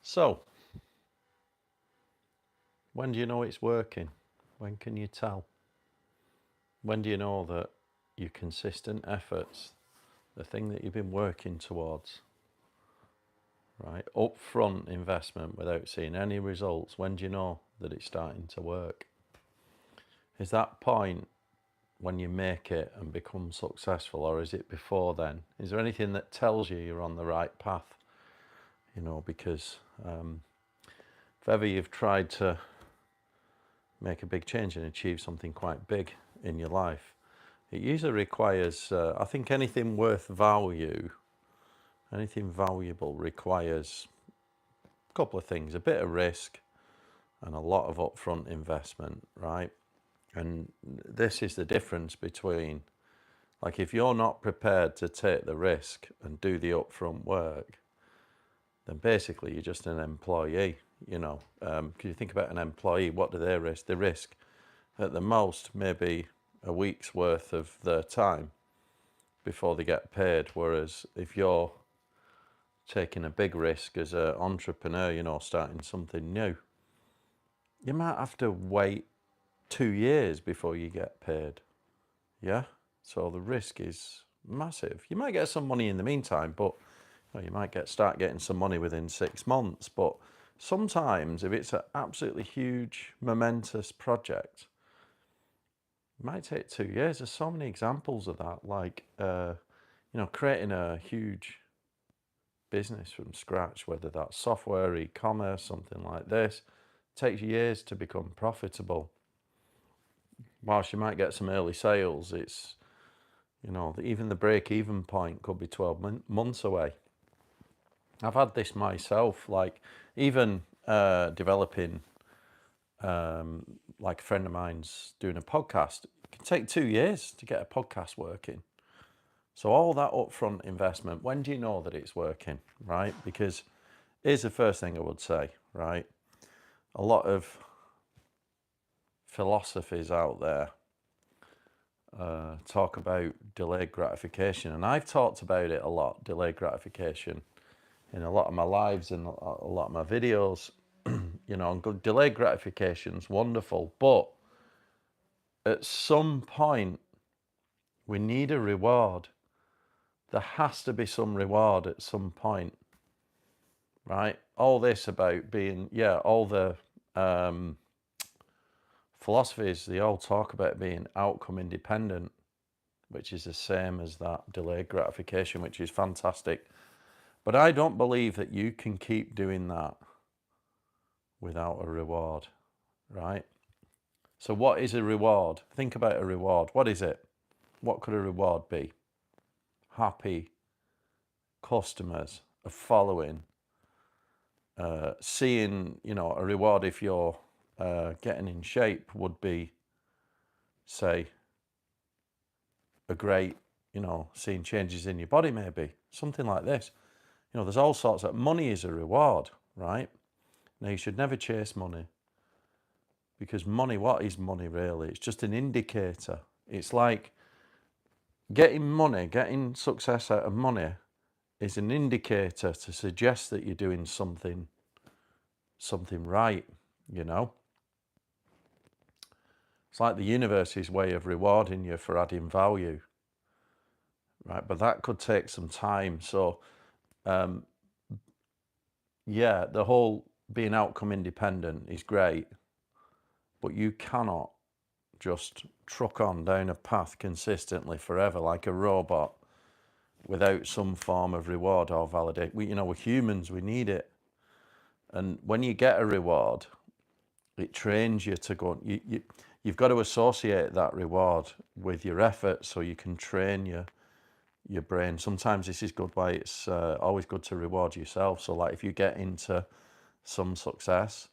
So, when do you know it's working? When can you tell? When do you know that your consistent efforts, the thing that you've been working towards, right, upfront investment without seeing any results, when do you know that it's starting to work? Is that point when you make it and become successful, or is it before then? Is there anything that tells you you're on the right path? Because if ever you've tried to make a big change and achieve something quite big in your life, it usually requires, I think anything worth value, anything valuable requires a couple of things: a bit of risk and a lot of upfront investment, right? And this is the difference between, like, if you're not prepared to take the risk and do the upfront work, then basically you're just an employee. Because you think about an employee, what do they risk? They risk at the most maybe a week's worth of their time before they get paid. Whereas if you're taking a big risk as an entrepreneur, starting something new, you might have to wait 2 years before you get paid. Yeah? So the risk is massive. You might get some money in the meantime, but you might start getting some money within 6 months. But sometimes if it's an absolutely huge, momentous project, it might take 2 years. There's so many examples of that, like, creating a huge business from scratch, whether that's software, e-commerce, something like this, takes years to become profitable. Whilst you might get some early sales, it's, even the break-even point could be 12 months away. I've had this myself, like even developing, like a friend of mine's doing a podcast. It can take 2 years to get a podcast working. So all that upfront investment, when do you know that it's working, right? Because here's the first thing I would say, right? A lot of philosophies out there talk about delayed gratification, and I've talked about it a lot, delayed gratification, in a lot of my lives and a lot of my videos. Delayed gratification's wonderful, but at some point we need a reward. There has to be some reward at some point, right? All this about being, all the philosophies, they all talk about being outcome independent, which is the same as that delayed gratification, which is fantastic. But I don't believe that you can keep doing that without a reward, right? So what is a reward? Think about a reward. What is it? What could a reward be? Happy customers, a following, seeing, a reward if you're getting in shape would be, say, a great, seeing changes in your body, maybe, something like this. There's all sorts of, money is a reward, right? Now, you should never chase money, because money, what is money really? It's just an indicator. It's like getting money, getting success out of money is an indicator to suggest that you're doing something right, It's like the universe's way of rewarding you for adding value, right? But that could take some time. So, the whole being outcome independent is great, but you cannot just truck on down a path consistently forever like a robot without some form of reward or validate. We're humans, we need it. And when you get a reward, it trains you to go. You've got to associate that reward with your effort so you can train your brain. Sometimes this is good, why it's always good to reward yourself. So like if you get into some success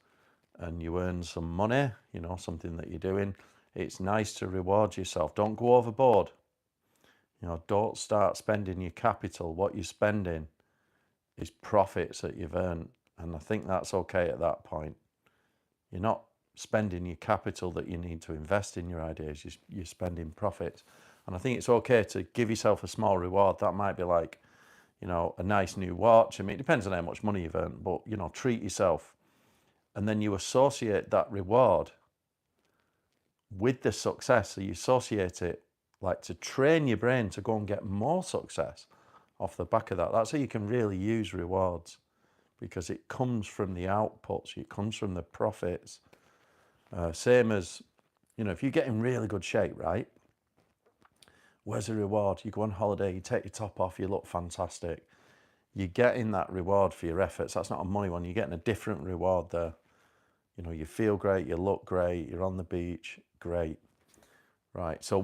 and you earn some money, something that you're doing, it's nice to reward yourself. Don't go overboard. Don't start spending your capital. What you're spending is profits that you've earned. And I think that's okay at that point. You're not spending your capital that you need to invest in your ideas. You're spending profits. And I think it's okay to give yourself a small reward. That might be like, you know, a nice new watch. I mean, it depends on how much money you've earned, but, you know, treat yourself. And then you associate that reward with the success. So you associate it like to train your brain to go and get more success off the back of that. That's how you can really use rewards, because it comes from the outputs, it comes from the profits. Same as, you know, if you get in really good shape, right? Where's the reward? You go on holiday, you take your top off, you look fantastic. You're getting that reward for your efforts. That's not a money one. You're getting a different reward there. You know, you feel great, you look great, you're on the beach, great. Right, so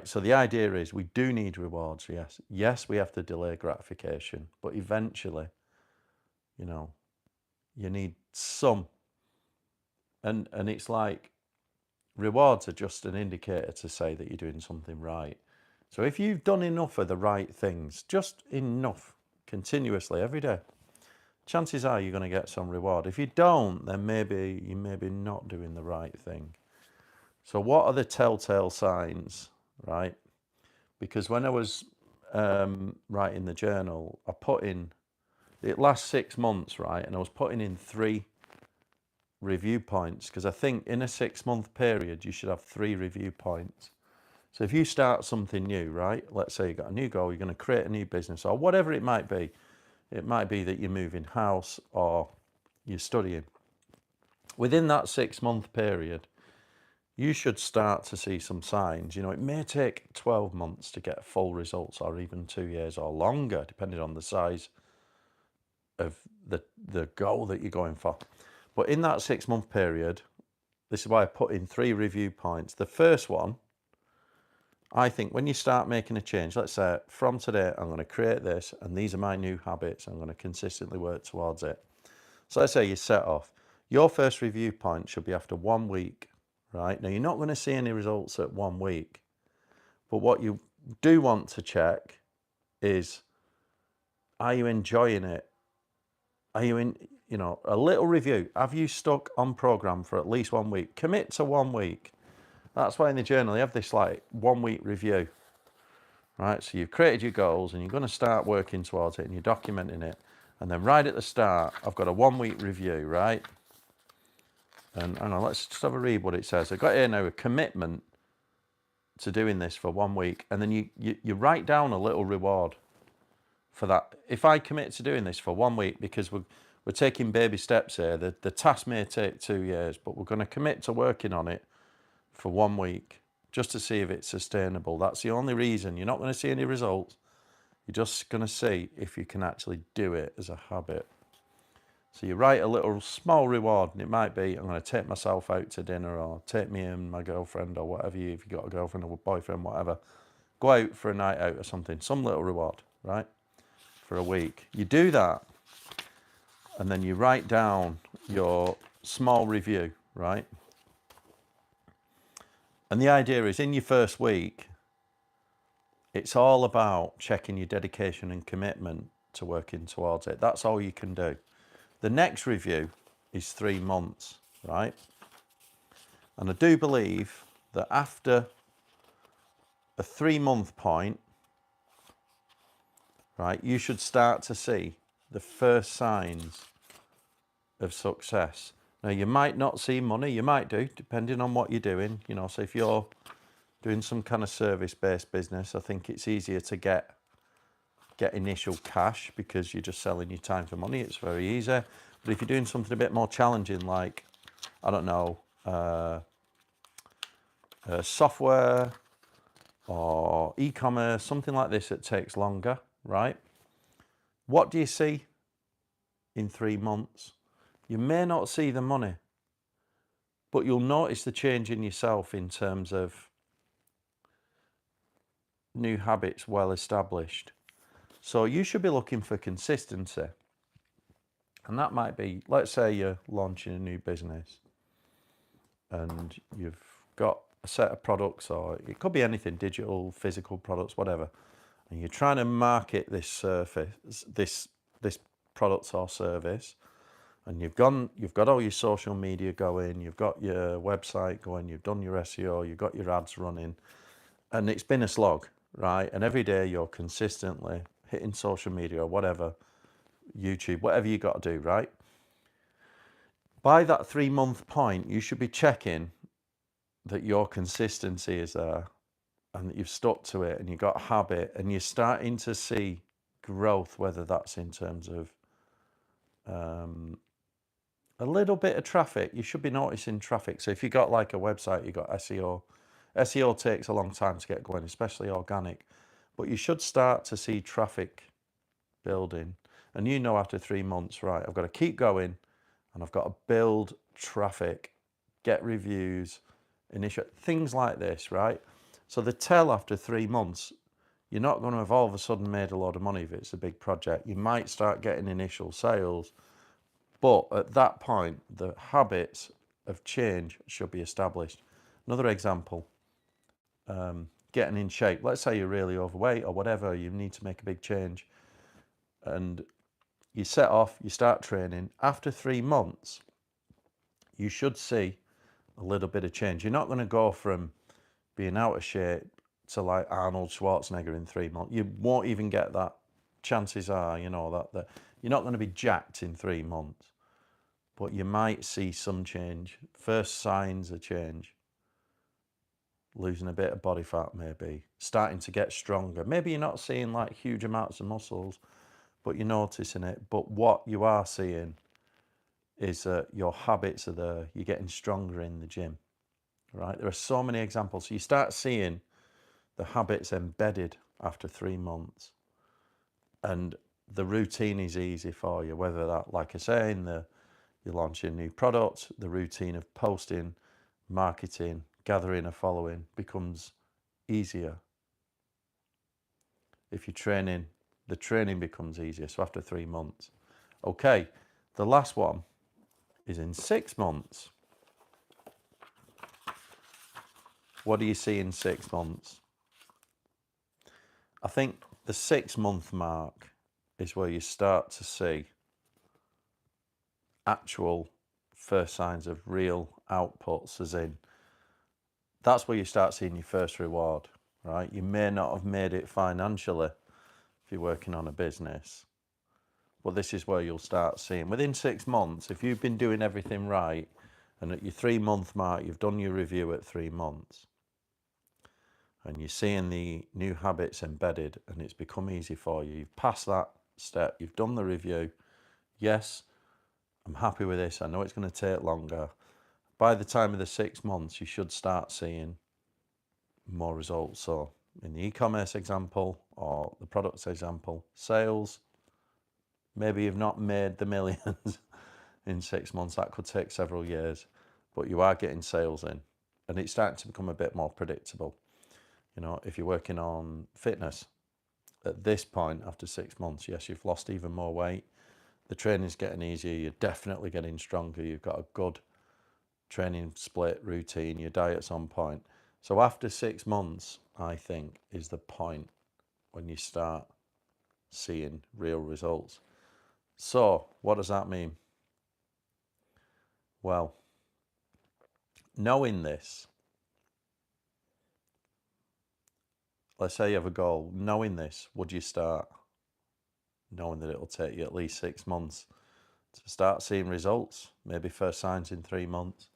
so the idea is we do need rewards, yes. Yes, we have to delay gratification, but eventually, you know, you need some. And it's like rewards are just an indicator to say that you're doing something right. So if you've done enough of the right things, just enough, continuously, every day, chances are you're going to get some reward. If you don't, then maybe you may be not doing the right thing. So what are the telltale signs, right? Because when I was writing the journal, I put in, it lasts 6 months, right? And I was putting in 3 review points, because I think in a 6-month period, you should have 3 review points. So if you start something new, right? Let's say you've got a new goal, you're going to create a new business or whatever it might be. It might be that you're moving house or you're studying. Within that 6-month period, you should start to see some signs. You know, it may take 12 months to get full results, or even 2 years or longer, depending on the size of the goal that you're going for. But in that 6-month period, this is why I put in 3 review points. The first one, I think when you start making a change, let's say from today, I'm going to create this and these are my new habits. I'm going to consistently work towards it. So let's say you set off. Your first review point should be after 1 week, right? Now, you're not going to see any results at 1 week. But what you do want to check is, are you enjoying it? Are you in, you know, a little review? Have you stuck on program for at least 1 week? Commit to 1 week. That's why in the journal you have this like 1 week review, right? So you've created your goals and you're going to start working towards it and you're documenting it. And then right at the start, I've got a 1 week review, right? And hang on, let's just have a read what it says. I've got here now a commitment to doing this for 1 week. And then you write down a little reward for that. If I commit to doing this for 1 week, because we're taking baby steps here, the task may take 2 years, but we're going to commit to working on it for 1 week just to see if it's sustainable. That's the only reason. You're not going to see any results. You're just going to see if you can actually do it as a habit. So you write a little small reward, and it might be, I'm going to take myself out to dinner, or take me and my girlfriend, or whatever if you've got a girlfriend or a boyfriend, whatever. Go out for a night out or something, some little reward, right? For a week. You do that, and then you write down your small review, right? And the idea is, in your first week, it's all about checking your dedication and commitment to working towards it. That's all you can do. The next review is 3 months, right? And I do believe that after a 3-month point, right, you should start to see the first signs of success. Now, you might not see money, you might do, depending on what you're doing. You know, so if you're doing some kind of service-based business, I think it's easier to get initial cash because you're just selling your time for money. It's very easy. But if you're doing something a bit more challenging, like, I don't know, software or e-commerce, something like this, it takes longer, right? What do you see in 3 months? You may not see the money, but you'll notice the change in yourself in terms of new habits well established. So you should be looking for consistency. And that might be, let's say you're launching a new business and you've got a set of products, or it could be anything, digital, physical products, whatever. And you're trying to market this product or service. And you've got all your social media going, you've got your website going, you've done your SEO, you've got your ads running, and it's been a slog, right? And every day you're consistently hitting social media or whatever, YouTube, whatever you got to do, right? By that 3-month point, you should be checking that your consistency is there and that you've stuck to it and you've got habit and you're starting to see growth, whether that's in terms of a little bit of traffic. You should be noticing traffic. So if you got like a website, you got SEO. SEO takes a long time to get going, especially organic, but you should start to see traffic building. And you know, after 3 months, right, I've got to keep going and I've got to build traffic, get reviews, initiate things like this, right? So the tell after 3 months, you're not going to have all of a sudden made a lot of money if it's a big project. You might start getting initial sales, but at that point, the habits of change should be established. Another example, getting in shape. Let's say you're really overweight or whatever, you need to make a big change. And you set off, you start training. After 3 months, you should see a little bit of change. You're not going to go from being out of shape to like Arnold Schwarzenegger in 3 months. You won't even get that. Chances are, you know, that you're not going to be jacked in 3 months, but you might see some change. First signs of change. Losing a bit of body fat, maybe. Starting to get stronger. Maybe you're not seeing like huge amounts of muscles, but you're noticing it. But what you are seeing is that your habits are there. You're getting stronger in the gym, right? There are so many examples. So you start seeing the habits embedded after 3 months. And the routine is easy for you, whether that, like I say, you're launching new products, the routine of posting, marketing, gathering a following becomes easier. If you're training, the training becomes easier. So after 3 months. Okay, the last one is in 6 months. What do you see in 6 months? I think the 6-month mark is where you start to see actual first signs of real outputs, as in, that's where you start seeing your first reward, right? You may not have made it financially if you're working on a business, but this is where you'll start seeing. Within 6 months, if you've been doing everything right, and at your 3-month mark, you've done your review at 3 months, and you're seeing the new habits embedded, and it's become easy for you. You've passed that step, you've done the review. Yes, I'm happy with this. I know it's going to take longer. By the time of the 6 months, you should start seeing more results. So in the e-commerce example or the products example, sales, maybe you've not made the millions in 6 months. That could take several years, but you are getting sales in, and it's starting to become a bit more predictable. You know, if you're working on fitness, at this point, after 6 months, yes, you've lost even more weight. The training's getting easier. You're definitely getting stronger. You've got a good training split routine. Your diet's on point. So after 6 months, I think, is the point when you start seeing real results. So what does that mean? Well, knowing this, let's say you have a goal. Knowing this, would you start? Knowing that it'll take you at least 6 months to start seeing results, maybe first signs in 3 months,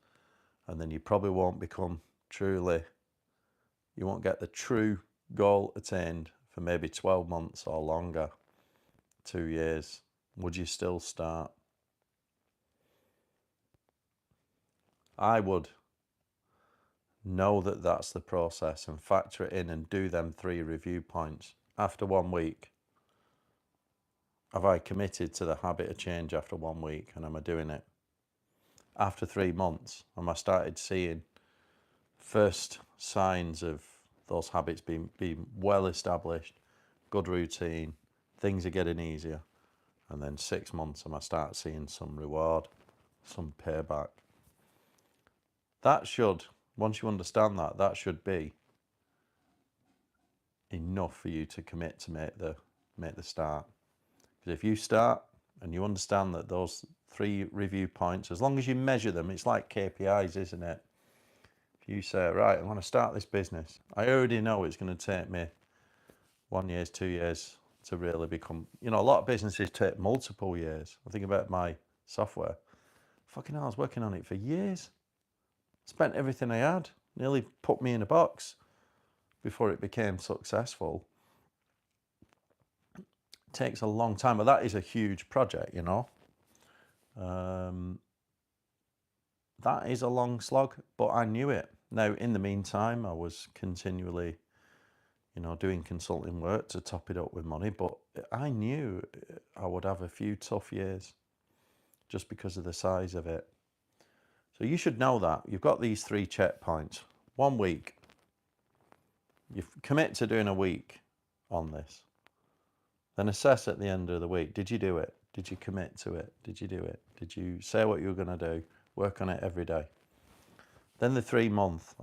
and then you probably won't become you won't get the true goal attained for maybe 12 months or longer, 2 years. Would you still start? I would know that that's the process and factor it in and do them 3 review points. After 1 week, have I committed to the habit of change after 1 week, and am I doing it? After 3 months, am I started seeing first signs of those habits being well established, good routine, things are getting easier, and then 6 months, am I start seeing some reward, some payback? That should, once you understand that, that should be enough for you to commit to make the start. Because if you start and you understand that those 3 review points, as long as you measure them, it's like KPIs, isn't it? If you say, right, I'm going to start this business, I already know it's going to take me 1 year, 2 years, to really become, you know, a lot of businesses take multiple years. I think about my software. Fucking hell, I was working on it for years. Spent everything I had, nearly put me in a box before it became successful. It takes a long time, but that is a huge project, you know. That is a long slog, but I knew it. Now, in the meantime, I was continually, you know, doing consulting work to top it up with money, but I knew I would have a few tough years just because of the size of it. So you should know that. You've got these 3 checkpoints. 1 week. You commit to doing a week on this. Then assess at the end of the week. Did you do it? Did you commit to it? Did you do it? Did you say what you were going to do? Work on it every day. Then the 3 month.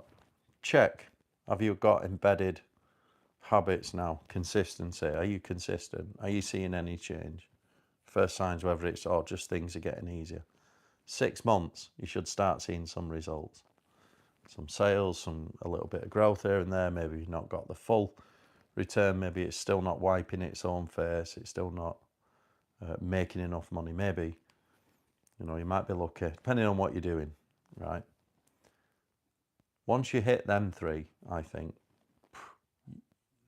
Check. Have you got embedded habits now? Consistency. Are you consistent? Are you seeing any change? First signs, whether it's just things are getting easier. 6 months, you should start seeing some results. Some sales, a little bit of growth here and there. Maybe you've not got the full return. Maybe it's still not wiping its own face. It's still not making enough money. Maybe, you know, you might be lucky, depending on what you're doing, right? Once you hit them 3, I think,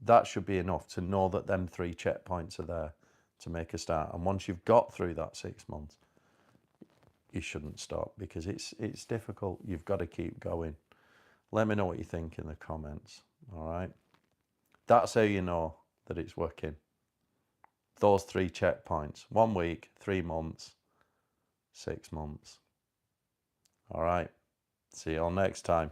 that should be enough to know that them 3 checkpoints are there to make a start. And once you've got through that 6 months, you shouldn't stop, because it's difficult. You've got to keep going. Let me know what you think in the comments, all right? That's how you know that it's working. Those 3 checkpoints: 1 week, 3 months, 6 months. All right. See you all next time.